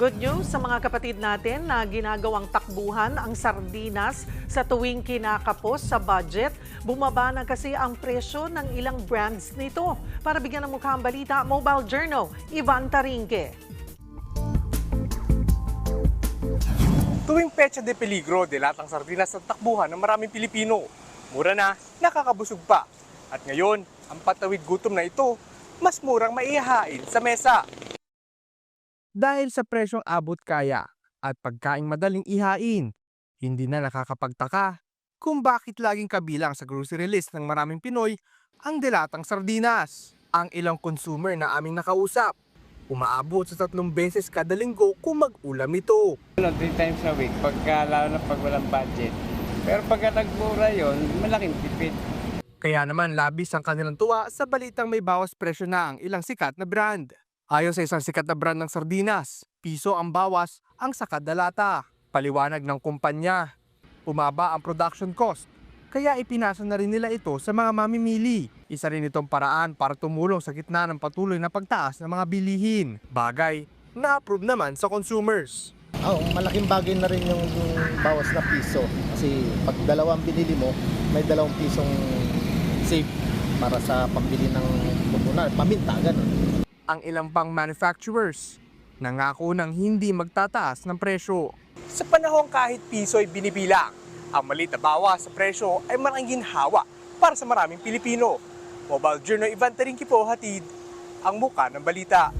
Good news sa mga kapatid natin na ginagawang takbuhan ang sardinas sa tuwing kinakapos sa budget. Bumaba na kasi ang presyo ng ilang brands nito. Para bigyan ng mukha ang balita, Mobile Journal, Ivan Tarinque. Tuwing petsa de peligro, dilatang sardinas sa takbuhan ng maraming Pilipino. Mura na, nakakabusog pa. At ngayon, ang patawid gutom na ito, mas murang maihain sa mesa. Dahil sa presyong abot kaya at pagkaing madaling ihain, hindi na nakakapagtaka kung bakit laging kabilang sa grocery list ng maraming Pinoy ang dilatang sardinas. Ang ilang consumer na aming nakausap, umaabot sa 3 beses kada linggo kung mag-ulam nito. 3 times a week, lalo na pag walang budget. Pero pagka nagmura yun, malaking tipid. Kaya naman labis ang kanilang tuwa sa balitang may bawas presyo na ang ilang sikat na brand. Ayon sa isang sikat na brand ng sardinas, piso ang bawas ang sa kada lata. Paliwanag ng kumpanya, bumaba ang production cost, kaya ipinasa na rin nila ito sa mga mamimili. Isa rin itong paraan para tumulong sa gitna ng patuloy na pagtaas ng mga bilihin. Bagay na approve naman sa consumers. Malaking bagay na rin yung bawas na piso. Kasi pag dalawang binili mo, may 2 pisong save para sa pambili ng pupunan, paminta, ganun. Ang ilang pang manufacturers nangako ng hindi magtataas ng presyo. Sa panahon kahit piso ay binibilang, ang maliit na bawas sa presyo ay malaking ginhawa para sa maraming Pilipino. Mobile Journal, Ivan Tarinque po, hatid ang muka ng balita.